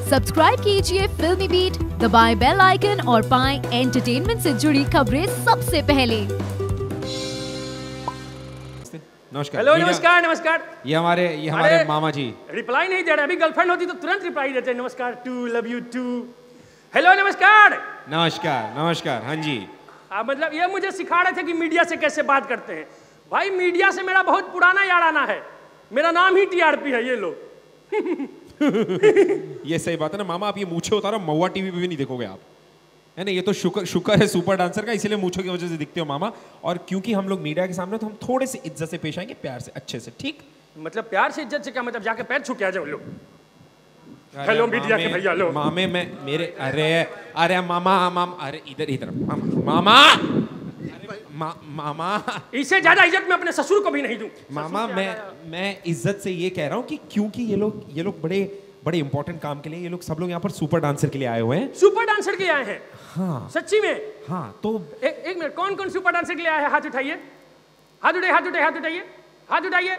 Subscribe कीजिए फिल्मी beat, दबाएं बेल आइकन और पाएं एंटरटेनमेंट से जुड़ी खबरें सबसे पहले। नमस्कार। हेलो, नमस्कार नमस्कार। ये हमारे मामा जी रिप्लाई नहीं दे रहे। अभी गर्लफ्रेंड होती तो तुरंत रिप्लाई देते। नमस्कार too, love you too. Hello, नमस्कार नमस्कार नमस्कार। हाँ जी, मतलब ये मुझे सिखा रहे थे कि मीडिया से कैसे बात करते हैं। भाई, मीडिया से मेरा बहुत पुराना याराना है। मेरा नाम ही टीआरपी है। ये लो। ये सही बात है ना मामा। आप ये मूछे उतारो, महुआ टीवी पे भी नहीं देखोगे आप, है ना। ये तो शुक्र है सुपर डांसर का, इसीलिए मूछों की वजह से दिखते हो मामा। और क्योंकि हम लोग मीडिया के सामने, तो हम थोड़े से इज्जत से पेश आएंगे, प्यार से, अच्छे से, ठीक। मतलब प्यार से इज्जत से क्या मतलब? जाके पैर छू के आ जाओ लोग। हेलो मीडिया के भैया, लो मामे। मैं मेरे अरे मामा अरे इधर मामा मामा। इससे ज्यादा इज्जत मैं अपने ससुर को भी नहीं दूं। मामा मैं इज्जत से ये कह रहा हूँ कि क्योंकि ये लोग बड़े इंपॉर्टेंट काम के लिए, ये लोग सब लोग यहाँ पर सुपर डांसर के लिए आए हुए हैं। सुपर डांसर के लिए आए हैं? हाँ सच्ची में? हाँ। तो एक मिनट, कौन कौन सुपर डांसर के लिए आए हैं? हाथ उठाइए, हाथ उठाइए।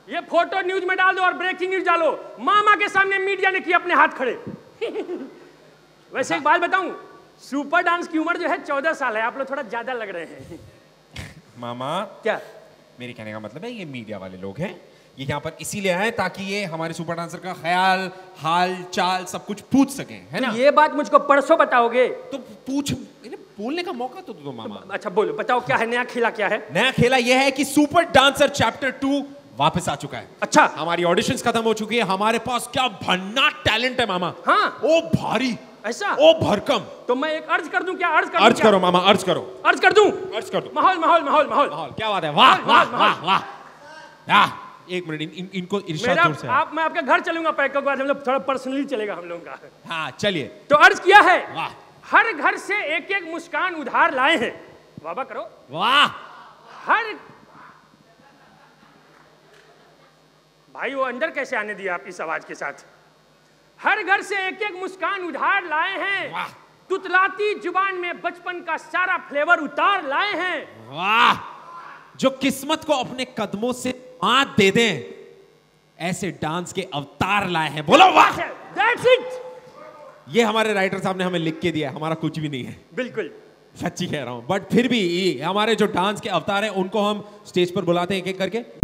ये फोटो न्यूज में डाल दो और ब्रेकिंग न्यूज डालो। मामा के सामने मीडिया ने किए अपने हाथ खड़े। वैसे एक बात बताऊं, सुपर डांस की उम्र जो है 14 साल है। आप लोग थोड़ा ज्यादा लग रहे हैं। मामा, क्या मेरे कहने का मतलब है, ये मीडिया वाले लोग हैं, ये यहाँ पर इसीलिए आए ताकि ये हमारे सुपर डांसर का ख्याल, हाल चाल सब कुछ पूछ सकें, है ना। ये बात मुझको परसों बताओगे? तो पूछ, बोलने का मौका तो दो मामा। अच्छा बोलो, बताओ क्या है नया खेला? क्या है नया खेला? यह है कि सुपर डांसर चैप्टर 2 वापस आ चुका है। अच्छा, हमारी ऑडिशंस खत्म हो चुकी है। हमारे पास क्या भन्नाट टैलेंट है मामा। हाँ, ओ भारी, ऐसा? ओ भरकम। तो मैं एक अर्ज कर दूं क्या? अर्ज करो मामा, अर्ज करो। अर्ज कर दूं? अर्ज कर दो। माहौल। क्या बात है, वाह वाह वाह वाह। एक मिनट, इनको इरशाद जोर से। मैं आपके घर चलूंगा पैक के बाद, हम लोग थोड़ा पर्सनली चलेगा हम लोगों का। हाँ चलिए। तो अर्ज किया है, वाह। हर घर से एक एक मुस्कान उधार लाए हैं। वाह करो, वाह। हर भाई, वो अंदर कैसे आने दिया आप इस आवाज के साथ? हर घर से एक एक मुस्कान उधार लाए हैं। तुतलाती जुबान में बचपन का सारा फ्लेवर उतार लाए हैं। वाह। जो किस्मत को अपने कदमों से मात दे दें, ऐसे डांस के अवतार लाए हैं। बोलो वाह। That's it। ये हमारे राइटर साहब ने हमें लिख के दिया है, हमारा कुछ भी नहीं है। बिल्कुल सच्ची कह रहा हूं। बट फिर भी हमारे जो डांस के अवतार हैं, उनको हम स्टेज पर बुलाते हैं एक एक करके।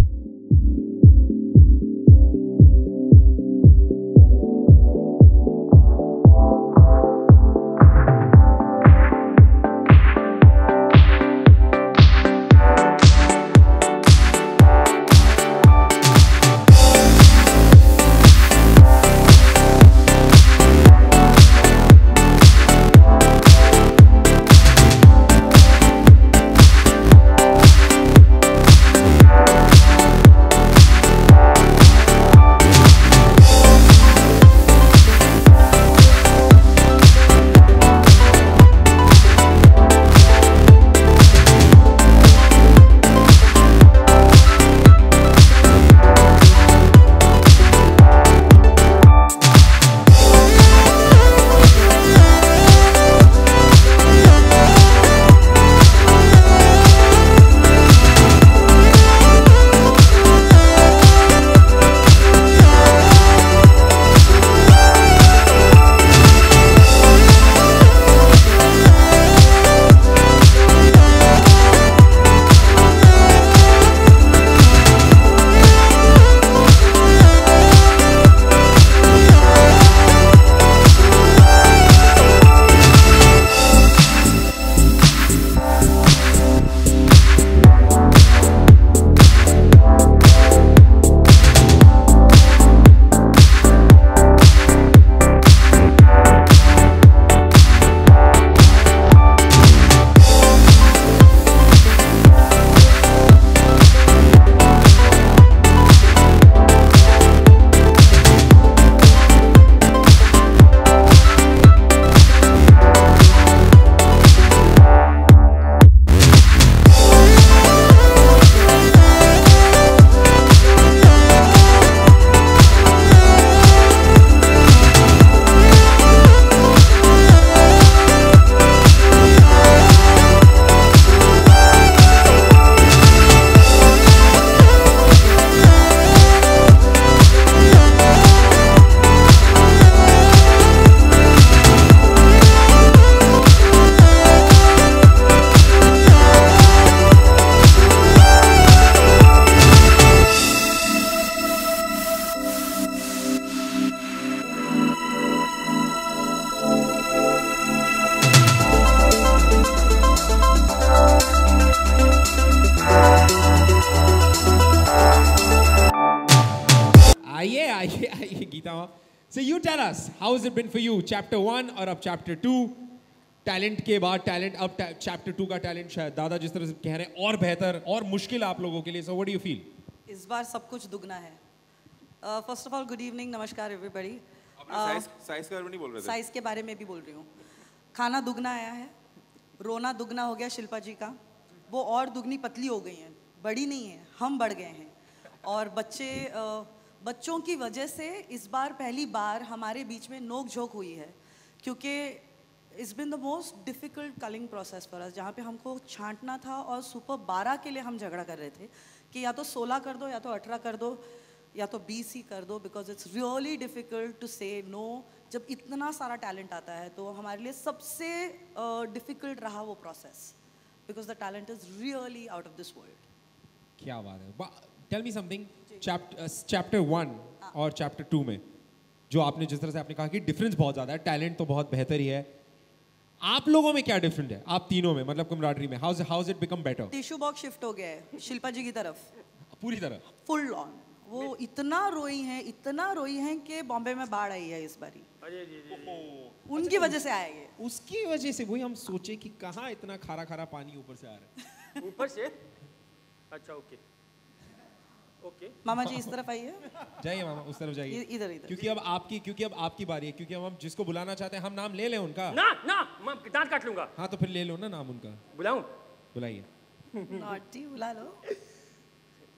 गीता माँ. So you tell us, how has it been for you? Chapter 1 और अब Chapter 2. टैलेंट के बाद टैलेंट, अब Chapter 2 का टैलेंट शायद दादा जिस तरह से कह रहे हैं और बेहतर और मुश्किल आप लोगों के लिए. So what do you feel? इस बार सब कुछ दुगना है. First of all good evening, नमस्कार एवरीबॉडी. साइज के बारे में नहीं बोल रहे थे. साइज के बारे में भी बोल रही हूँ. खाना दुगना आया है, रोना दुगना हो गया शिल्पा जी का. वो और दुगनी पतली हो गई हैं, बड़ी नहीं है, हम बढ़ गए हैं. और बच्चों की वजह से इस बार पहली बार हमारे बीच में नोक झोंक हुई है, क्योंकि it's been the most difficult culling process for us, जहाँ पे हमको छांटना था और सुपर 12 के लिए हम झगड़ा कर रहे थे कि या तो 16 कर दो, या तो 18 कर दो, या तो 20 ही कर दो, because it's really difficult to say no जब इतना सारा टैलेंट आता है. तो हमारे लिए सबसे डिफ़िकल्ट रहा वो process, because the talent is really out of this world. क्या बात है. Tell me something. चैप्टर 1 और चैप्टर 2 में जो आपने जिस तरह से आपने कहा कि डिफरेंस बहुत ज़्यादा है, टैलेंट तो बहुत बेहतर ही है, आप लोगों में क्या डिफरेंट है, आप तीनों में, मतलब कमराडरी में? How it become better? Tissue box shift हो गया है शिल्पा जी की तरफ पूरी तरह फुल ऑन. वो इतना रोई हैं कि बॉम्बे में बाढ़ आई है इस बारी. उनकी वजह से आए ये. उसकी वजह से वही हम सोचे कि कहाँ इतना खारा खारा पानी ऊपर से आ रहा है. ऊपर से? अच्छा, ओके ओके. मामा जी इस तरफ आइए. जाइए मामा, उस तरफ जाइए. इधर क्योंकि अब आपकी बारी है, क्योंकि अब हम जिसको बुलाना चाहते हैं हम नाम ले लें उनका. ना मैं दांत काट लूंगा. हाँ तो फिर ले लो ना नाम उनका. बुलाऊं? बुलाइए. नॉटी बुला लो.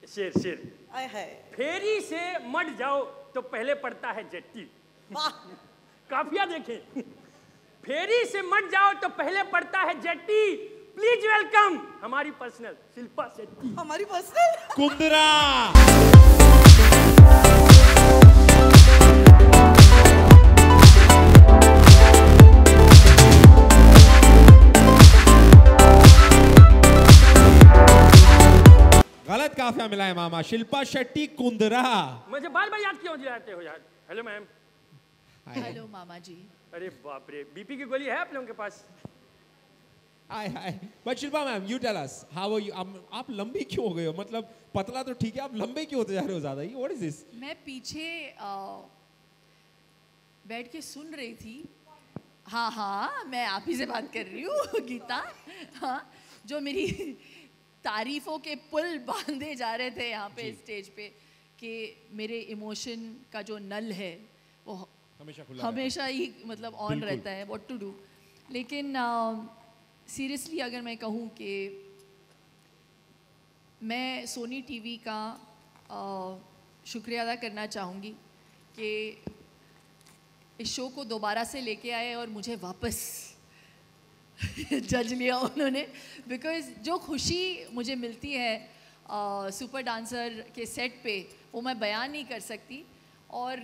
शेर. आय है. फेरी से मट जाओ तो पहले पड़ता है जेट्टी. वाह. काफिया देखें. फेरी से मट जाओ तो पहले पड़ता है जेट्टी. प्लीज वेलकम हमारी पर्सनल शिल्पा शेट्टी. हमारी पर्सनल कुंदरा. गलत काफिया मिला है मामा. शिल्पा शेट्टी कुंदरा. मुझे बार बार याद क्यों दिलाते हो यार? Hello ma'am. हेलो मामा जी. अरे बाप रे, बीपी की गोली है आप लोगों के पास? Hi. But Shilpa ma'am, you tell us, how are you? आप लंबी क्यों हो गए हो? मतलब पतला तो ठीक है, आप लंबे क्यों होते जा रहे हो ज्यादा ही? What is this? मैं पीछे बैठ के सुन रही थी. हाँ, मैं आप ही से बात कर रही हूँ गीता. हाँ, जो मेरी तारीफों के पुल बांधे जा रहे थे यहाँ पे स्टेज पे, कि मेरे इमोशन का जो नल है वो हमेशा ही मतलब ऑन रहता है. What to do. लेकिन सीरियसली अगर मैं कहूँ कि मैं सोनी टीवी का शुक्रिया अदा करना चाहूँगी कि इस शो को दोबारा से लेके आए और मुझे वापस जज लिया उन्होंने. बिकॉज़ जो खुशी मुझे मिलती है सुपर डांसर के सेट पे वो मैं बयान नहीं कर सकती. और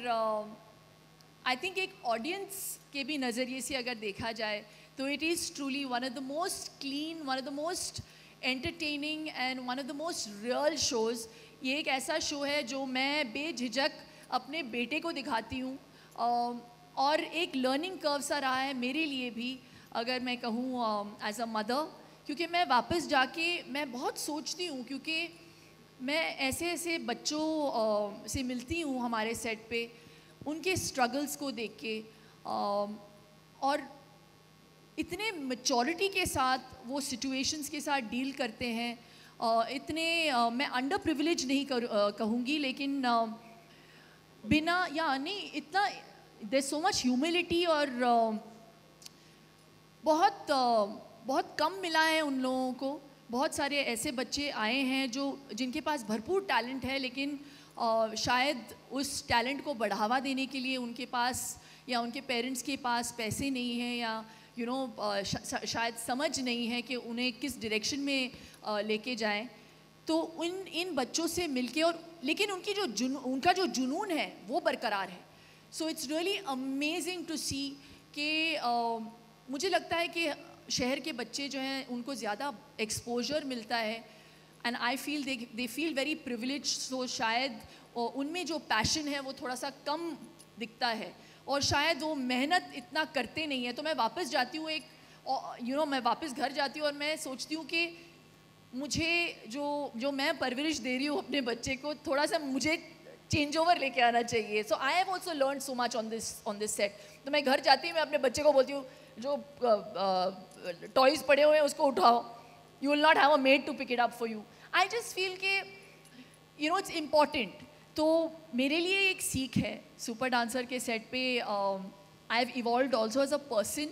आई थिंक एक ऑडियंस के भी नज़रिए से अगर देखा जाए तो it is truly one of the most clean, one of the most entertaining and one of the most real shows. ये एक ऐसा शो है जो मैं बेझिझक अपने बेटे को दिखाती हूँ, और एक लर्निंग कर्व सा रहा है मेरे लिए भी, अगर मैं कहूँ एज अ मदर. क्योंकि मैं वापस जाके मैं बहुत सोचती हूँ, क्योंकि मैं ऐसे बच्चों से मिलती हूँ हमारे सेट पे, उनके स्ट्रगल्स को देख के, और इतने मैच्योरिटी के साथ वो सिचुएशंस के साथ डील करते हैं. इतने मैं अंडर प्रिविलेज नहीं कहूँगी, लेकिन बिना या नहीं इतना देयर सो मच ह्यूमिलिटी, और बहुत कम मिला है उन लोगों को. बहुत सारे ऐसे बच्चे आए हैं जिनके पास भरपूर टैलेंट है, लेकिन शायद उस टैलेंट को बढ़ावा देने के लिए उनके पास या उनके पेरेंट्स के पास पैसे नहीं हैं, या शायद समझ नहीं है कि उन्हें किस डायरेक्शन में लेके जाएं. तो इन बच्चों से मिलके, और लेकिन उनका जो जुनून है वो बरकरार है. So it's really amazing to see कि मुझे लगता है कि शहर के बच्चे जो हैं उनको ज़्यादा एक्सपोजर मिलता है, and I feel they feel very privilege. So शायद उनमें जो पैशन है वो थोड़ा सा कम दिखता है, और शायद वो मेहनत इतना करते नहीं है. तो मैं वापस जाती हूँ मैं वापस घर जाती हूँ और मैं सोचती हूँ कि मुझे जो मैं परवरिश दे रही हूँ अपने बच्चे को, थोड़ा सा मुझे चेंज ओवर लेके आना चाहिए. So I have also learn so much on this set. तो मैं घर जाती हूँ, मैं अपने बच्चे को बोलती हूँ जो टॉयज पड़े हुए हैं उसको उठाओ. You will not have a maid to pick it up for you. I just feel कि यू नो इट्स इम्पॉर्टेंट. तो मेरे लिए एक सीख है सुपर डांसर के सेट पे. I have evolved also as a person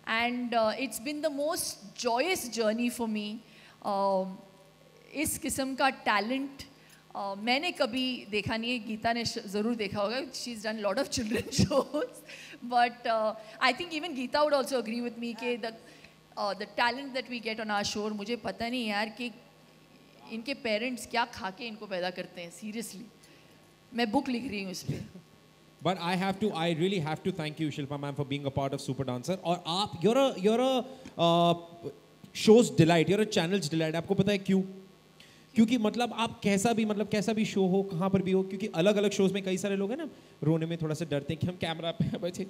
and it's been the most joyous journey for me. इस किस्म का टैलेंट मैंने कभी देखा नहीं है. गीता ने ज़रूर देखा होगा. She is done lot of children shows. But I think even Geeta would also agree with me कि the talent that we get on our show, मुझे पता नहीं यार कि इनके पेरेंट्स क्या खा के इनको पैदा करते हैं. सीरियसली मैं बुक लिख रही हूँ इस पर. But I really have to thank you, Shilpa ma'am, for being a part of Super Dancer. और आप, you're a show's delight, you're a channel's delight. आपको पता है क्यों? क्योंकि मतलब आप कैसा भी शो हो, कहाँ पर भी हो, क्योंकि अलग अलग शोज में कई सारे लोग हैं ना, रोने में थोड़ा सा डरते हैं कि हम कैमरा पे बैठे.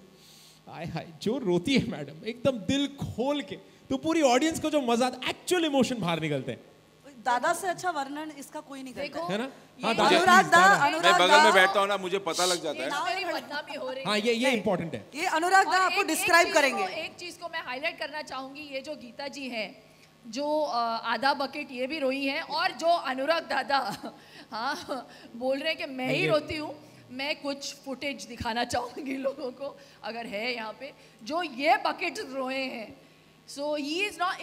हाय जो रोती है मैडम एकदम दिल खोल के, तो पूरी ऑडियंस को जो मजा आता है, एक्चुअल इमोशन बाहर निकलते हैं. दादा से अच्छा वर्णन इसका कोई नहीं करता है ना? हाँ, अनुराग मैं बगल में बैठता हूँ ना, मुझे पता लग जाता है. मेरी बदनामी हो रही है. हाँ, ये इम्पोर्टेंट है. ये अनुराग दा आपको डिस्क्राइब करेंगे. एक चीज को मैं हाईलाइट करना चाहूंगी. ये जो गीता जी हैं, जो आधा बकेट ये भी रोई हैं, और जो अनुराग दादा हाँ बोल रहे हैं कि मैं ही रोती हूँ. मैं कुछ फुटेज दिखाना चाहूँगी लोगों को, अगर है यहाँ पे, जो ये बकेट रोए हैं. So he is not,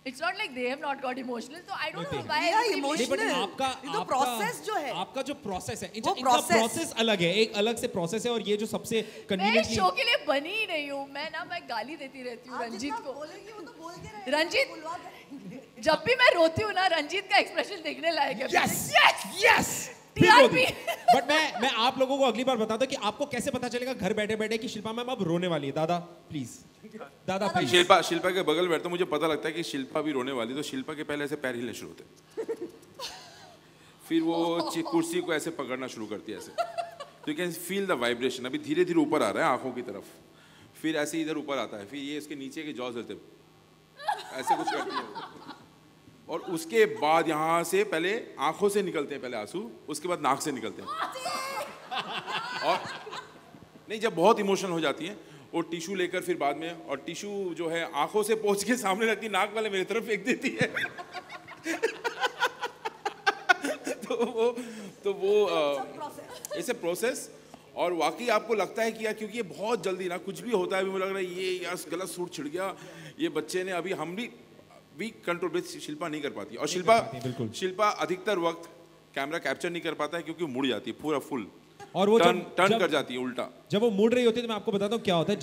it's not like they have not got emotional. So I don't know why. Yeah, emotional. आपका प्रोसेस जो है, आपका जो प्रोसेस है, इनका प्रोसेस अलग है, एक अलग से प्रोसेस है. और ये जो सबसे मैं शो के लिए बनी ही नहीं हूँ. मैं गाली देती रहती हूँ रंजीत को. रंजीत जब भी मैं रोती हूँ ना, रंजीत का एक्सप्रेशन देखने लायक है. यस बट मैं आप लोगों को अगली बार बताता हूँ कि आपको कैसे पता चलेगा घर बैठे बैठे कि शिल्पा मैम अब रोने वाली है. दादा प्लीज. शिल्पा के बगल बैठता, मुझे पता लगता है कि शिल्पा भी रोने वाली. तो शिल्पा के पहले ऐसे पैर हिलने शुरू होते, फिर वो कुर्सी को ऐसे पकड़ना शुरू करती है ऐसे. तो you can feel the vibration. अभी धीरे धीरे ऊपर आ रहा है आंखों की तरफ, फिर ऐसे इधर ऊपर आता है, फिर ये इसके नीचे के जॉज होते ऐसे कुछ करती है. और उसके बाद यहाँ से पहले आंखों से निकलते हैं पहले आंसू, उसके बाद नाक से निकलते हैं. और नहीं, जब बहुत इमोशनल हो जाती है वो टिशू लेकर फिर बाद में, और टिशू जो है आंखों से पहुंच के सामने रखती, नाक वाले मेरी तरफ फेंक देती है. तो वो ऐसे प्रोसेस. और वाकई आपको लगता है कि यार, क्योंकि ये बहुत जल्दी ना कुछ भी होता है, अभी मुझे लग रहा है ये यार गलत सूट छिड़ गया ये बच्चे ने, अभी हम भी कंट्रोल बेस शिल्पा नहीं कर पाती. और शिल्पा अधिकतर वक्त कैमरा कैप्चर नहीं कर पाता है, क्योंकि मुड़ जाती है पूरा फुल, और वो टर्न कर जाती है उल्टा. जब वो मुड़ रही होती है तो मैं आपको बताता हूँ क्या होता है.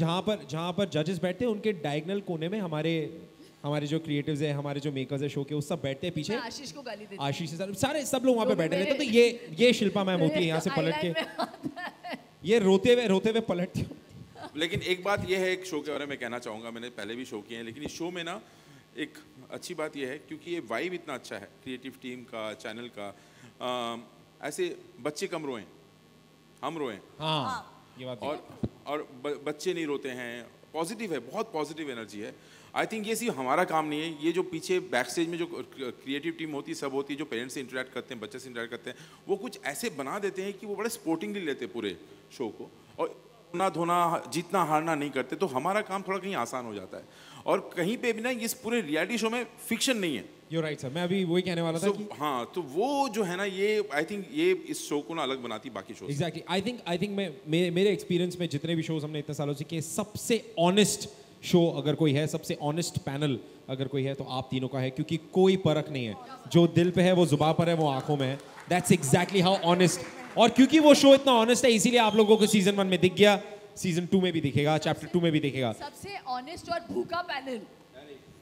जहाँ पर जजेस बैठते हैं, उनके डायगोनल कोने में हमारे जो क्रिएटिव्स है, हमारे जो मेकर्स है शो के, वो सब बैठते हैं पीछे. आशीष को गाली देती, आशीष सारे सब लोग वहाँ पे बैठे रहते हैं. तो ये शिल्पा मैम होती है यहाँ से पलट के, ये रोते हुए पलटती है. लेकिन एक बात ये है, एक शो के बारे में कहना चाहूँगा, मैंने पहले भी शो किए हैं, लेकिन इस शो में ना एक अच्छी बात ये है, क्योंकि ये वाइब इतना अच्छा है क्रिएटिव टीम का, चैनल का. ऐसे बच्चे कम रोएं, हम रोएं. हाँ, ये बात. और बच्चे नहीं रोते हैं. पॉजिटिव है, बहुत पॉजिटिव एनर्जी है. आई थिंक ये सिर्फ हमारा काम नहीं है, ये जो पीछे बैक स्टेज में जो क्रिएटिव टीम होती है, सब होती है, जो पेरेंट्स से इंटरेक्ट करते हैं, बच्चे से इंटरेक्ट करते हैं, वो कुछ ऐसे बना देते हैं कि वो बड़े स्पोर्टिंगली लेते हैं पूरे शो को. और ना धोना, जीतना हारना नहीं करते, तो हमारा काम थोड़ा कहीं आसान हो जाता है. और कहीं पे भी ना, इस पूरे रियलिटी शो में फिक्शन नहीं है. You're right सर, मैं अभी वही कहने वाला था कि हाँ, तो वो जो है ना, ये आई थिंक ये इस शो को ना अलग बनाती बाकी शो. एग्जैक्टली. आई थिंक मेरे एक्सपीरियंस में जितने भी शोज हमने इतने सालों से किए, सबसे ऑनेस्ट शो अगर कोई है, सबसे ऑनेस्ट पैनल अगर कोई है, तो आप तीनों का है. क्योंकि कोई परख नहीं है, जो दिल पे है वो जुबान पर है, वो आंखों में है. That's exactly how honest. और क्योंकि वो शो इतना ऑनेस्ट है, इसीलिए आप लोगों को सीजन 1 में दिख गया, सीजन 2 में भी दिखेगा, चैप्टर 2 में भी दिखेगा. सबसे ऑनेस्ट और भूखा पैनल.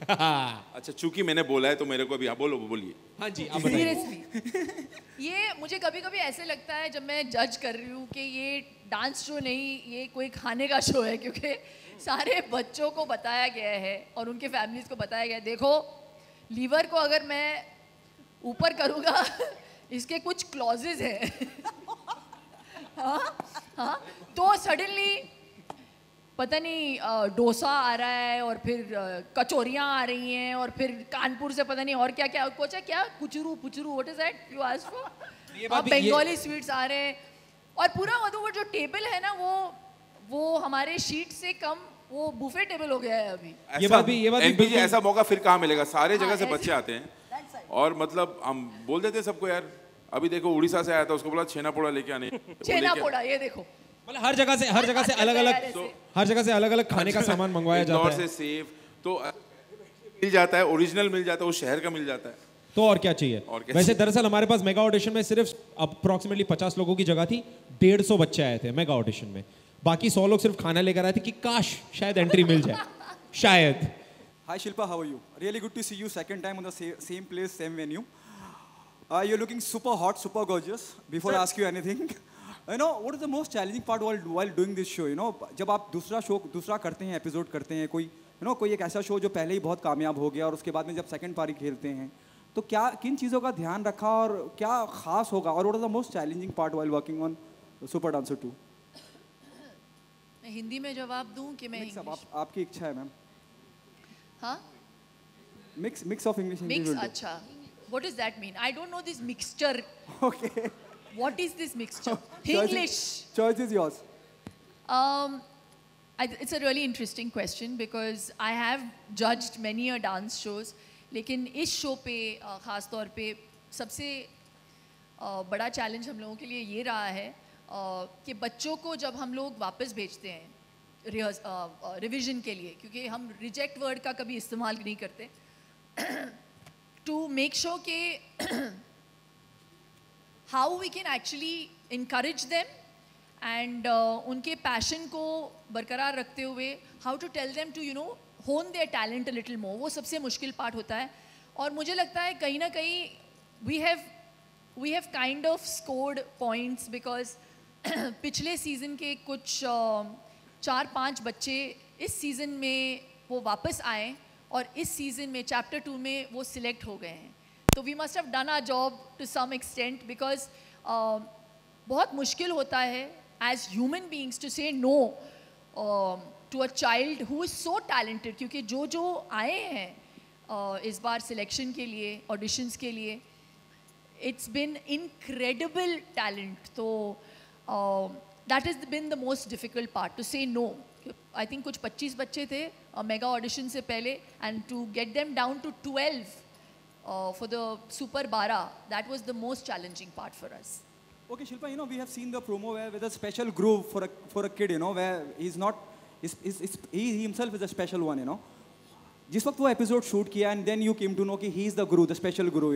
अच्छा, चूंकि मैंने बोला है तो मेरे को अभी बोलिए. हाँ जी, आप बताइए. सीरियसली ये मुझे कभी कभी ऐसे लगता है जब मैं जज कर रही हूँ कि ये डांस शो नहीं, ये कोई खाने का शो है. क्योंकि सारे बच्चों को बताया गया है और उनके फैमिलीज को बताया गया है, देखो लीवर को अगर मैं ऊपर करूँगा इसके कुछ क्लॉजेज हैं. हाँ, तो सडनली पता नहीं डोसा आ रहा है, और फिर कचौरियाँ आ रही हैं, और फिर कानपुर से पता नहीं और क्या क्या कुछ है, क्या कुचरू पुचरू, what is that you ask for. और बंगाली स्वीट्स आ रहे हैं और पूरा मतलब जो टेबल है ना वो हमारे शीट से कम वो बुफे टेबल हो गया है अभी। ये बात भी एनपीजी ऐसा मौका फिर कहाँ मिलेगा, सारे जगह से बच्चे आते हैं और मतलब हम बोल देते सबको यार, अभी देखो उड़ीसा से आया था उसको बोला छेना पोड़ा लेके आने, छेना पोड़ा ये देखो मतलब हर जगह से अलग अलग खाने का सामान मंगवाया जाता है। से सेव तो मिल जाता है, ओरिजिनल मिल जाता है, उस शहर का मिल जाता है, तो और क्या चाहिए। वैसे दरअसल हमारे पास मेगा ऑडिशन में सिर्फ अप्रोक्सीमेटली 50 लोगों की जगह थी, 150 बच्चे आए थे मेगा ऑडिशन में, बाकी 100 लोग सिर्फ खाना लेकर आए थे कि काश शायद एंट्री मिल जाए शायद। Hi Shilpa, how are you? Really good to see you second time on the same place, same venue. You're looking super hot, super gorgeous. Before I ask you anything, you know what is the most challenging part while doing this show? You know, जब आप दूसरा करते हैं, episode करते हैं, कोई एक ऐसा शो जो पहले ही बहुत कामयाब हो गया और उसके बाद में जब सेकंड पारी खेलते हैं, तो क्या किन चीज़ों का ध्यान रखा और क्या खास होगा, और what is the most challenging part while working on Super Dancer 2? मैं हिंदी में जवाब दूं कि मैं इंग्लिश? आपकी इच्छा है मैम। हाँ? Mix of English and Mix, Hindi. अच्छा. What does that mean? I don't know this mixture. Okay. What is this mixture? English. Choice is yours. It's a really interesting question because I have judged many a dance shows, लेकिन इस show पे ख़ास तौर पे सबसे बड़ा challenge हम लोगों के लिए ये रहा है कि बच्चों को जब हम लोग वापस भेजते हैं रिविज़न के लिए, क्योंकि हम रिजेक्ट वर्ड का कभी इस्तेमाल नहीं करते, टू मेक श्योर के how we can actually encourage them and उनके पैशन को बरकरार रखते हुए how to tell them to hone their talent a little more, वो सबसे मुश्किल पार्ट होता है। और मुझे लगता है कहीं ना कहीं we have kind of scored points because पिछले सीज़न के कुछ 4-5 बच्चे इस सीज़न में वो वापस आए और इस सीज़न में चैप्टर 2 में वो सिलेक्ट हो गए हैं। तो we must have done our job to some extent because बहुत मुश्किल होता है as human beings to say no to a child who is so talented, क्योंकि जो आए हैं इस बार सिलेक्शन के लिए, ऑडिशंस के लिए, इट्स बिन इनक्रेडिबल टैलेंट। तो that is been the most difficult part to say no. I think कुछ 25 बच्चे थे मेगा ऑडिशन से पहले, and to get them down to 12 for the Super 12, that was the most challenging part for us. Okay, Shilpa, we have seen the promo where with a special groove for a kid, where he himself is a special one, जिस वक्त वो episode shoot किया and then you came to know कि he is the guru, the special guru,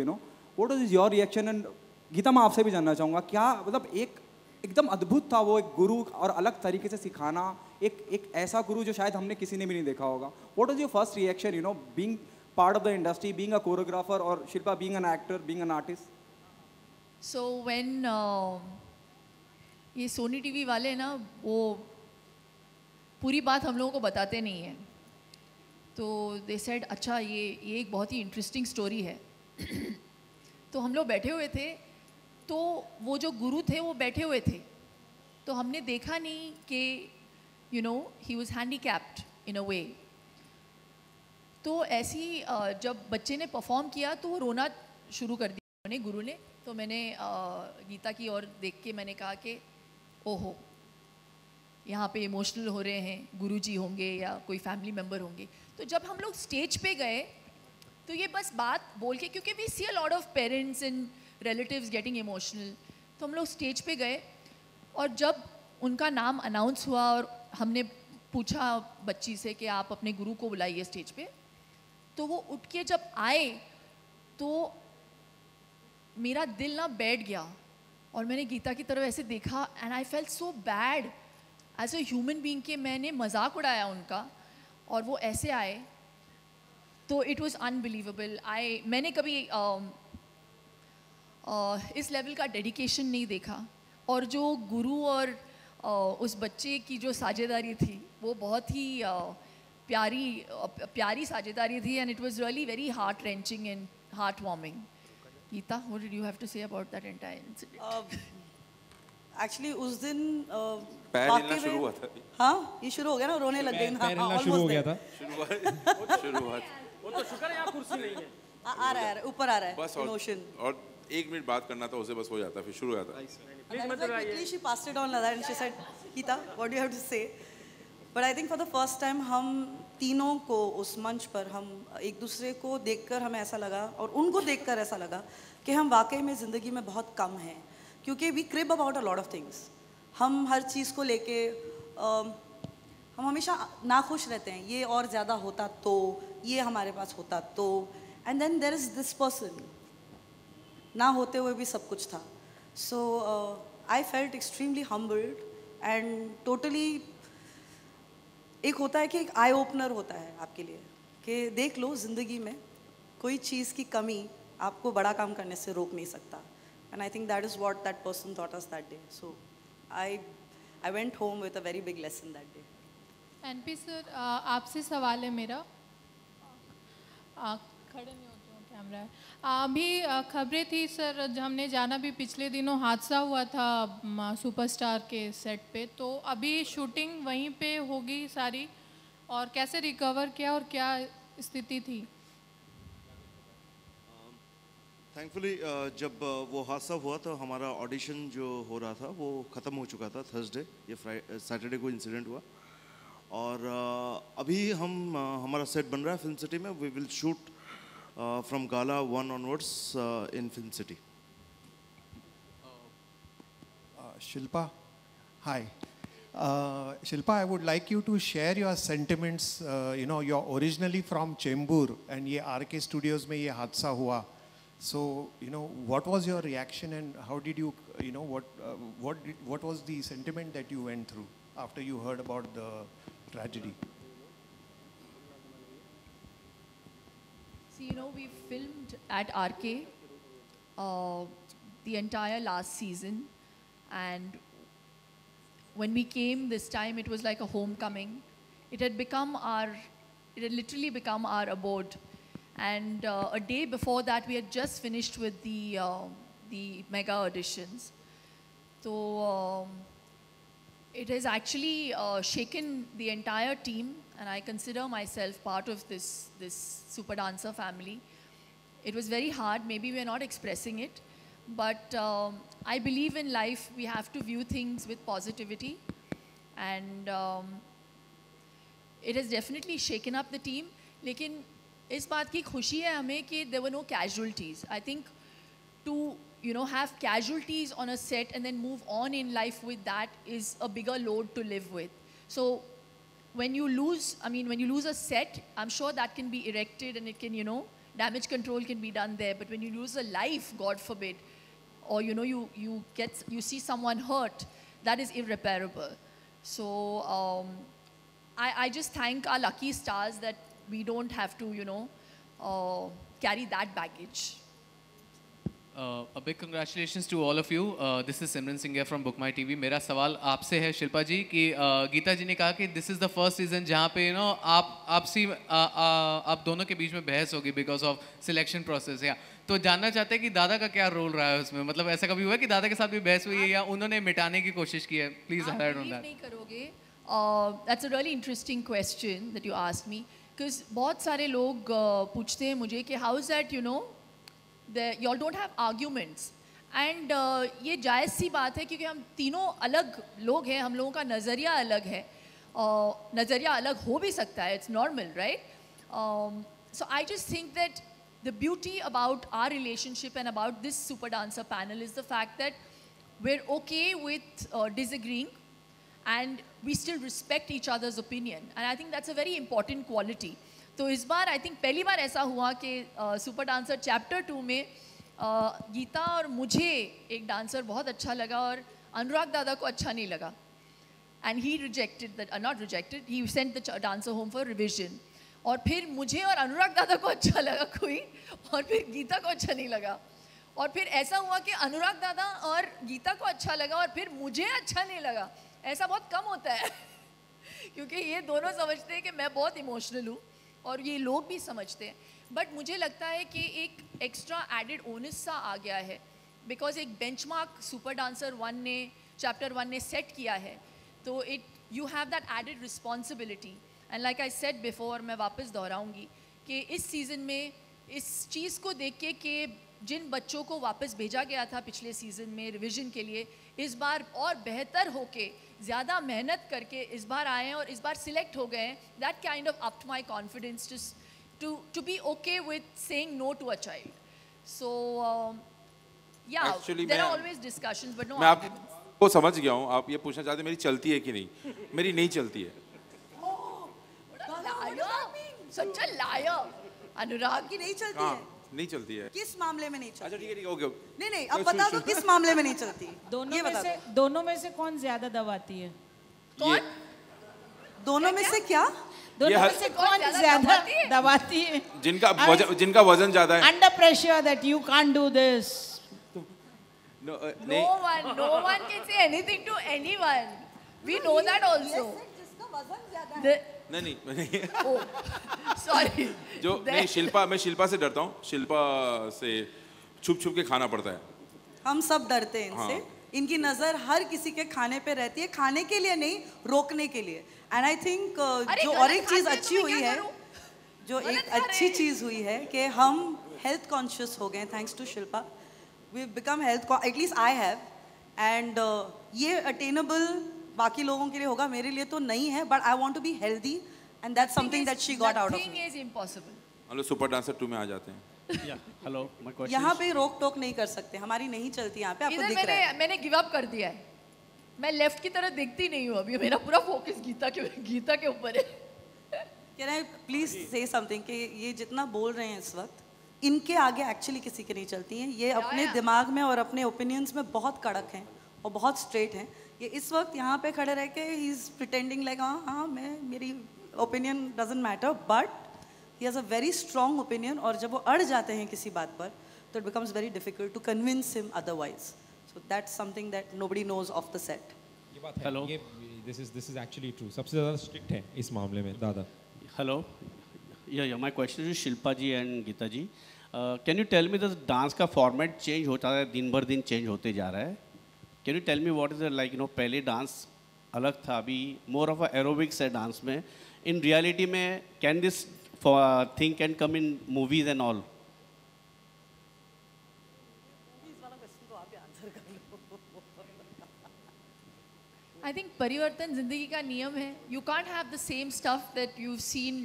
what was your reaction? And Geeta, मैं आपसे भी जानना चाहूँगा, क्या मतलब एकदम अद्भुत था वो एक गुरु और अलग तरीके से सिखाना, एक ऐसा गुरु जो शायद हमने किसी ने भी नहीं देखा होगा। What was your first reaction, being part of the industry, being a choreographer, or Shilpa being an actor, being an artist? So when ये सोनी टीवी वाले ना वो पूरी बात हम लोगों को बताते नहीं हैं, तो दे सेड अच्छा ये एक बहुत ही इंटरेस्टिंग स्टोरी है। तो हम लोग बैठे हुए थे, तो वो जो गुरु थे वो बैठे हुए थे, तो हमने देखा नहीं कि ही वाज हैंडीकैप्ड इन अ वे। तो ऐसी जब बच्चे ने परफॉर्म किया तो वो रोना शुरू कर दिया उन्होंने, गुरु ने। तो मैंने गीता की ओर देख के मैंने कहा कि ओहो, यहाँ पे इमोशनल हो रहे हैं, गुरुजी होंगे या कोई फैमिली मेम्बर होंगे। तो जब हम लोग स्टेज पे गए तो ये बस बात बोल के, क्योंकि we see a lot of parents and relatives getting emotional, तो हम लोग स्टेज पे गए और जब उनका नाम अनाउंस हुआ और हमने पूछा बच्ची से कि आप अपने गुरु को बुलाइए स्टेज पे, तो वो उठ के जब आए तो मेरा दिल ना बैठ गया और मैंने गीता की तरफ ऐसे देखा and I felt so bad as a human being कि मैंने मजाक उड़ाया उनका और वो ऐसे आए। तो इट वाज अनबिलीवेबल। मैंने कभी इस लेवल का डेडिकेशन नहीं देखा, और जो गुरु और उस बच्चे की जो साझेदारी थी वो बहुत ही प्यारी साझेदारी थी, and it was really very heart wrenching and heart warming. Geeta, what did you have to say about that entire incident? Actually उस दिन पैर हिलना शुरू हुआ था। हाँ, ये शुरू हो गया ना, रोने लग गई ना, पैर हिलना शुरू हो गया था। शुरुआत वो तो शुक्र है यहाँ कुर्सी नहीं है। आ रहा है, ऊपर आ रहा है बस। इमोशन। और 1 मिनट बात करना था उसे, बस हो जाता, फिर शुरू हो जाता. And then quickly she passed it on like that and she said, Geeta, what do you have to say? But I think for the first time हम तीनों को उस मंच पर हम एक दूसरे को देखकर हमें ऐसा लगा और उनको देखकर ऐसा लगा कि हम वाकई में ज़िंदगी में बहुत कम हैं, क्योंकि we crib about a lot of things. हम हर चीज़ को लेके हम हमेशा नाखुश रहते हैं, ये और ज़्यादा होता तो, ये हमारे पास होता तो, and then there is this person, ना होते हुए भी सब कुछ था. So I felt extremely humbled and totally, एक होता है कि एक आई ओपनर होता है आपके लिए कि देख लो ज़िंदगी में कोई चीज़ की कमी आपको बड़ा काम करने से रोक नहीं सकता. And I think that is what that person taught us that day. So I went home with a very big lesson that day. NP sir, आपसे सवाल है मेरा. खड़े नहीं होते हो, कैमरा है. अभी खबरें थी सर, हमने जाना भी पिछले दिनों हादसा हुआ था सुपरस्टार के सेट पे, तो अभी शूटिंग वहीं पे होगी सारी, और कैसे रिकवर किया और क्या स्थिति थी? थैंकफुली जब वो हादसा हुआ तो हमारा ऑडिशन जो हो रहा था वो ख़त्म हो चुका था थर्सडे, ये सैटरडे को इंसिडेंट हुआ, और अभी हमारा सेट बन रहा है फिल्म सिटी में. We will shoot from Gala 1 onwards in Film City. Shilpa, hi. Shilpa, I would like you to share your sentiments. You know, you're originally from Chembur, and ये RK Studios में ये हादसा हुआ. So, you know, what was your reaction and how did you, you know, what was the sentiment that you went through after you heard about the tragedy? You know, we filmed at RK the entire last season, and when we came this time, it was like a homecoming. It had literally become our abode. And a day before that, we had just finished with the mega auditions. So it has actually shaken the entire team, and I consider myself part of this super dancer family. It was very hard. Maybe we are not expressing it, but I believe in life we have to view things with positivity, and it has definitely shaken up the team. लेकिन इस बात की खुशी है हमें कि there were no casualties. I think to have casualties on a set and then move on in life with that is a bigger load to live with. So when you lose a set, I'm sure that can be erected and it can, damage control can be done there. But when you lose a life, God forbid, or you see someone hurt, that is irreparable. So I just thank our lucky stars that we don't have to, carry that baggage. A big congratulations to all of you. This is Simran Singh from Book My TV. मेरा सवाल आपसे है शिल्पा जी कि गीता जी ने कहा कि this is the first season जहाँ पे आप दोनों के बीच में बहस होगी because of selection process. या तो जानना चाहते हैं कि दादा का क्या रोल रहा है उसमें, मतलब ऐसा कभी हुआ है कि दादा के साथ भी बहस हुई है या उन्होंने मिटाने की कोशिश की है? Please highlight on that. नहीं करोगे? That's a really interesting question that you asked me, because बहुत सारे लोग पूछते हैं मुझे कि how is that you all don't have arguments, and ये जायज़ सी बात है क्योंकि हम तीनों अलग लोग हैं, हम लोगों का नज़रिया अलग है, नज़रिया अलग हो भी सकता है, it's normal, right? So I just think that the beauty about our relationship and about this super dancer panel is the fact that we're okay with disagreeing, and we still respect each other's opinion, and I think that's a very important quality. तो इस बार I think पहली बार ऐसा हुआ कि super dancer chapter 2 में गीता और मुझे एक डांसर बहुत अच्छा लगा और अनुराग दादा को अच्छा नहीं लगा, and he rejected that, not rejected, he sent the dancer home for revision. और फिर मुझे और अनुराग दादा को अच्छा लगा कोई, और फिर गीता को अच्छा नहीं लगा, और फिर ऐसा हुआ कि अनुराग दादा और गीता को अच्छा लगा और फिर मुझे अच्छा नहीं लगा. ऐसा बहुत कम होता है क्योंकि ये दोनों समझते हैं कि मैं बहुत इमोशनल हूँ और ये लोग भी समझते हैं. बट मुझे लगता है कि एक एक्स्ट्रा एडेड ओनस सा आ गया है, बिकॉज एक बेंचमार्क सुपर डांसर 1 ने चैप्टर 1 ने सेट किया है, तो you have that added responsibility. And like I said before, मैं वापस दोहराऊंगी कि इस सीज़न में इस चीज़ को देख के कि जिन बच्चों को वापस भेजा गया था पिछले सीज़न में रिवीजन के लिए, इस बार और बेहतर होके ज़्यादा मेहनत करके इस बार आए हैं और इस बार सिलेक्ट हो गए हैं. That kind of up my confidence to be okay with saying no to a child. So yeah, Actually, there are always discussions but no मैं arguments. आपको समझ गया हूँ. आप ये पूछना चाहते हैं मेरी चलती है कि नहीं. मेरी नहीं चलती है. Such a liar. अनुराग की नहीं चलती है. नहीं चलती है. किस मामले में नहीं चलती? अच्छा ठीक है ओके. नहीं अब बता दो किस मामले में नहीं चलती. दोनों में से कौन ज्यादा दबाती है? कौन? दोनों में से क्या? दोनों में से कौन ज्यादा दबाती है? जिनका वजन ज्यादा है. Under pressure that you can't do this. No one can say anything to anyone. We know that also. जिसका वजन ज्यादा है. नहीं. Sorry. मैं शिल्पा से डरता हूँ. शिल्पा से छुप के खाना पड़ता है. हम सब डरते हैं इनसे. इनकी नजर हर किसी के खाने पे रहती है, खाने के लिए नहीं, रोकने के लिए. एंड आई थिंक जो और एक चीज अच्छी हुई है, जो एक अच्छी चीज हुई है कि हम हेल्थ कॉन्शियस हो गए thanks to Shilpa. We become health, at least I have. And ये अटेनेबल बाकी लोगों के लिए होगा, मेरे लिए तो नहीं है. But I want to be healthy and that's something that she got out of me. Nothing is impossible. हम लोग सुपर डांसर 2 में आ जाते हैं. Hello, my question. यहाँ पे रोक टोक नहीं कर सकते, हमारी नहीं चलती यहाँ पे. आपको दिख रहा है मैंने गिव अप कर दिया है. मैं लेफ्ट की तरफ देखती नहीं हूँ अभी. मेरा पूरा फोकस गीता के ऊपर है. Can I please say something कि ये जितना बोल रहे हैं इस वक्त, इनके आगे एक्चुअली किसी की नहीं चलती हैं. ये अपने दिमाग में और अपने ओपिनियंस में बहुत कड़क हैं और बहुत स्ट्रेट हैं. ये इस वक्त यहाँ पे खड़े रह के ही इज प्रिटेंडिंग लाइक हाँ मेरी opinion doesn't matter, but he has a very strong opinion. और जब वो अड़ जाते हैं किसी बात पर तो it becomes very difficult to convince him otherwise. So that's something that nobody knows off the set. ये बात है. ये this is actually true. सबसे ज़्यादा स्ट्रिक्ट है इस मामले में दादा. Hello, my question is Shilpa ji and Geeta ji. Can you tell me the dance का फॉर्मेट चेंज होता है, दिन भर दिन चेंज होते जा रहा है. Can you tell me what is like पहले डांस अलग था, अभी मोर ऑफ अ एरोबिक्स है डांस में. इन रियलिटी में can this thing can come in movies and all? I think परिवर्तन जिंदगी का नियम है. You can't have the same stuff that you've seen.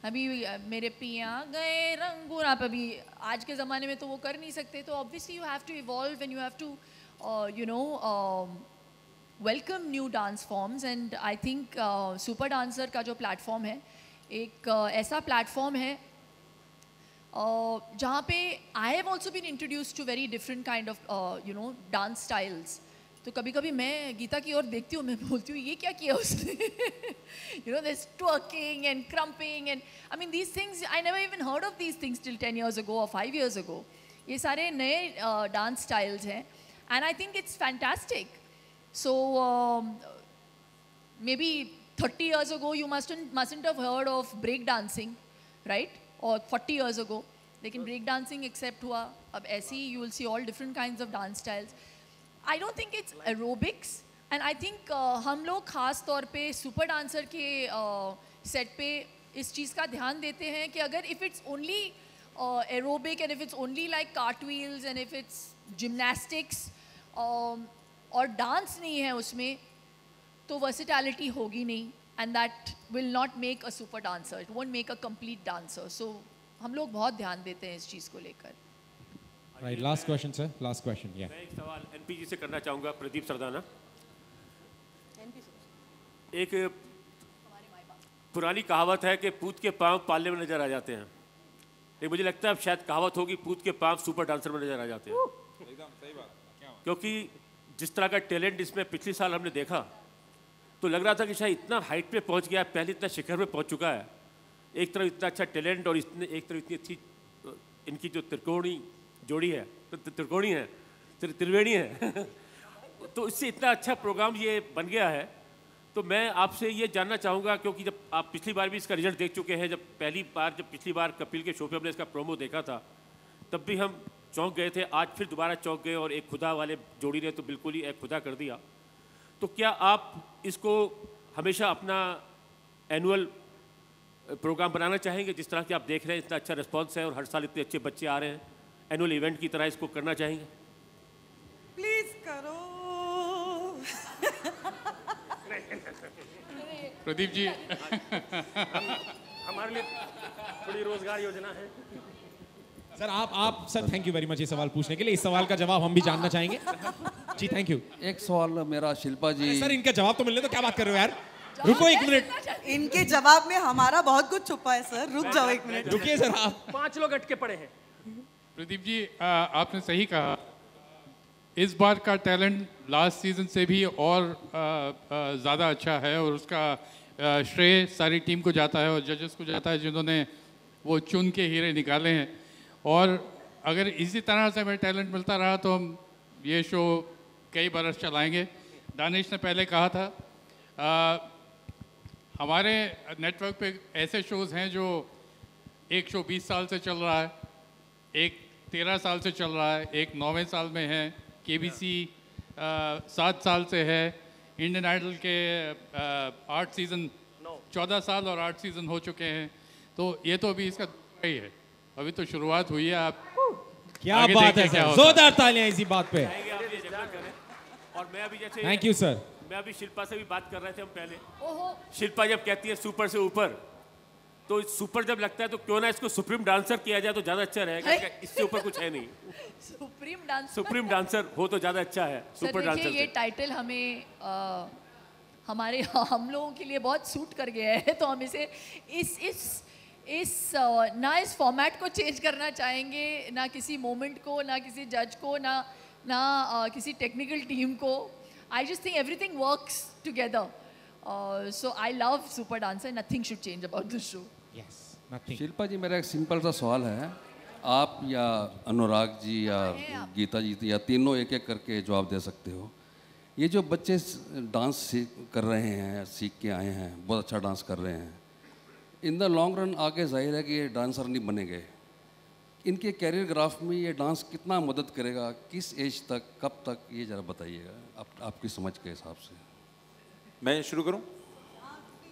अभी मेरे पिया गए रंगून, आप अभी आज के ज़माने में तो वो कर नहीं सकते. तो obviously you have to evolve and you have to welcome new dance forms. And I think super dancer का जो platform है एक ऐसा प्लेटफॉर्म है जहाँ पे I have also been introduce to very different kind of dance styles. तो कभी कभी मैं गीता की ओर देखती हूँ, मैं बोलती हूँ ये क्या किया उसने. This twerking and krumping and I mean these things I never even heard of these things till 10 years ago और 5 years ago. ये सारे नए डांस स्टाइल्स हैं and I think it's fantastic. So may be 30 years ago you mustn't have heard of break dancing, right? Or 40 years ago. लेकिन break dancing except हुआ. अब ऐसे ही you will see all different kinds of dance styles. I don't think it's aerobics. And I think हम लोग खास तौर पे super dancer के set पे इस चीज़ का ध्यान देते हैं कि अगर if it's only aerobic and if it's only like cartwheels and if it's gymnastics और dance नहीं है उसमें तो वर्सिटैलिटी होगी नहीं. And that will not make a super dancer. It won't make a complete dancer. So हम लोग बहुत ध्यान देते हैं इस चीज़ को लेकर. Right, last question sir, last question. या मैं एक सवाल एनपीजी से करना चाहूँगा. प्रदीप सरदाना, एक पुरानी कहावत है कि पूत के पाँव पाले में नजर आ जाते हैं. लेकिन मुझे लगता है अब शायद कहावत होगी पूत के पाँव सुपर डांसर में नजर आ जाते हैं. एकदम सही बात. क्योंकि जिस तरह का टैलेंट इसमें पिछले साल हमने देखा तो लग रहा था कि शायद इतना हाइट पे पहुंच गया है, पहले इतना शिखर पे पहुंच चुका है. एक तरफ इतना अच्छा टैलेंट और एक तरफ इतनी अच्छी इनकी जो त्रिकोणी जोड़ी है, त्रिकोणी है, त्रिवेणी है तो इससे इतना अच्छा प्रोग्राम ये बन गया है. तो मैं आपसे ये जानना चाहूँगा, क्योंकि जब आप पिछली बार भी इसका रिजल्ट देख चुके हैं, जब पिछली बार कपिल के शो पे हमने इसका प्रोमो देखा था तब भी हम चौंक गए थे. आज फिर दोबारा चौंक गए और एक खुदा वाले जोड़ी ने तो बिल्कुल ही एक खुदा कर दिया. तो क्या आप इसको हमेशा अपना एनुअल प्रोग्राम बनाना चाहेंगे, जिस तरह की आप देख रहे हैं इतना अच्छा रिस्पांस है और हर साल इतने अच्छे बच्चे आ रहे हैं, एनुअल इवेंट की तरह इसको करना चाहेंगे? प्लीज करो। प्रदीप जी हमारे लिए थोड़ी रोजगार योजना है। सर आप sir thank you very much ये सवाल पूछने के लिए। इस सवाल का जवाब हम भी जानना चाहेंगे जी। Thank you. एक सवाल मेरा शिल्पा जी। सर इनका जवाब तो मिलने तो क्या बात कर रहे हो यार, रुको एक मिनट। इनके जवाब में हमारा बहुत कुछ छुपा है सर, रुक जाओ एक मिनट। रुकिए सर आप। 5 लोग अटके पड़े हैं। प्रदीप जी आपने सही कहा, इस बार का टैलेंट लास्ट सीजन से भी और ज़्यादा अच्छा है और उसका श्रेय सारी टीम को जाता है और जजेस को जाता है जिन्होंने वो चुन के हीरे निकाले हैं। और अगर इसी तरह से हमें टैलेंट मिलता रहा तो हम ये शो कई बरस चलाएंगे। दानिश ने पहले कहा था हमारे नेटवर्क पे ऐसे शोज़ हैं जो एक शो 20 साल से चल रहा है, एक 13 साल से चल रहा है, एक 9वें साल में है, KBC 7 साल से है, इंडियन आइडल के 8 सीज़न 14 साल और 8 सीज़न हो चुके हैं। तो ये तो अभी इसका ही है, अभी तो शुरुआत हुई है। आप क्या बात है सर, जोरदार तालियां इसी बात पे। और मैं अभी जैसे थैंक यू सर। मैं अभी शिल्पा से भी बात कर रहे थे हम पहले। शिल्पा जब कहती है सुपर से ऊपर, तो सुपर जब लगता है तो क्यों ना इसको सुप्रीम डांसर किया जाए तो ज्यादा अच्छा रहेगा। इससे ऊपर कुछ है नहीं। सुप्रीम डांसर हो तो ज्यादा अच्छा है सुपर डांसर। ये टाइटल हमें हम लोगों के लिए बहुत सूट कर गया है, तो हम इसे ना इस फॉर्मेट को चेंज करना चाहेंगे, ना किसी मोमेंट को, ना किसी जज को, ना किसी टेक्निकल टीम को। I just think everything works together. So I love Super Dancer. Nothing should change about this show. Yes, nothing. Shilpa ji मेरा एक सिंपल सा सवाल है, आप या अनुराग जी या गीता जी या तीनों एक एक करके जवाब दे सकते हो। ये जो बच्चे डांस कर रहे हैं, सीख के आए हैं, बहुत अच्छा डांस कर रहे हैं, इन द लॉन्ग रन आगे जाहिर है कि ये डांसर नहीं बनेंगे। इनके कैरियर ग्राफ में ये डांस कितना मदद करेगा, किस एज तक, कब तक, ये ज़रा बताइएगा आपकी समझ के हिसाब से। मैं शुरू करूं?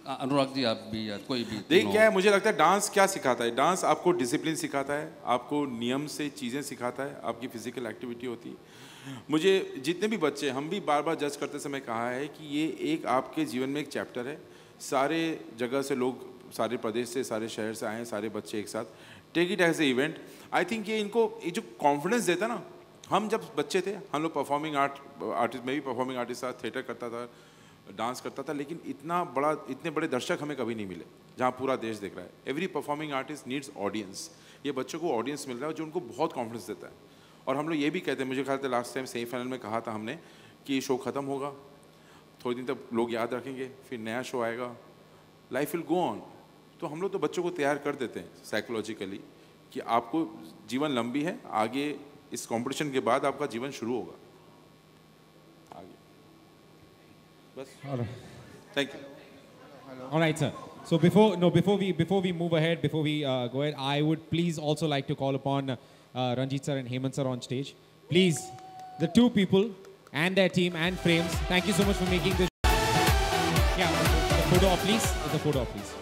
अनुराग जी आप भी या कोई भी। देख क्या है, मुझे लगता है डांस क्या सिखाता है। डांस आपको डिसिप्लिन सिखाता है, आपको नियम से चीज़ें सिखाता है, आपकी फिजिकल एक्टिविटी होती है। मुझे जितने भी बच्चे, हम भी बार बार जज करते समय कहा है कि ये एक आपके जीवन में एक चैप्टर है। सारे जगह से लोग, सारे प्रदेश से, सारे शहर से आए हैं, सारे बच्चे एक साथ। Take it as a event. I think ये इनको ये जो कॉन्फिडेंस देता ना, हम जब बच्चे थे, हम लोग परफॉर्मिंग आर्टिस्ट, मैं भी परफॉर्मिंग आर्टिस्ट था, थिएटर करता था, डांस करता था, लेकिन इतने बड़े दर्शक हमें कभी नहीं मिले जहाँ पूरा देश देख रहा है। Every performing artist needs audience. ये बच्चों को ऑडियंस मिल रहा है जो उनको बहुत कॉन्फिडेंस देता है। और हम लोग ये भी कहते हैं, मुझे ख्याल था लास्ट टाइम सेमीफाइनल में कहा था हमने कि शो ख़त्म होगा, थोड़े दिन तक लोग याद रखेंगे, फिर नया शो आएगा, लाइफ विल गो ऑन। तो हम लोग तो बच्चों को तैयार कर देते हैं साइकोलॉजिकली कि आपको जीवन लंबी है, आगे इस कंपटीशन के बाद आपका जीवन शुरू होगा आगे। बस। Thank you. All right, sir. So before we move ahead, before we go ahead, I would please also like to call upon Ranjit sir and Hemant sir on stage. Please, the two people and their team and frames. Thank you so much for making this. Yeah, the photo op, please. The photo op, please.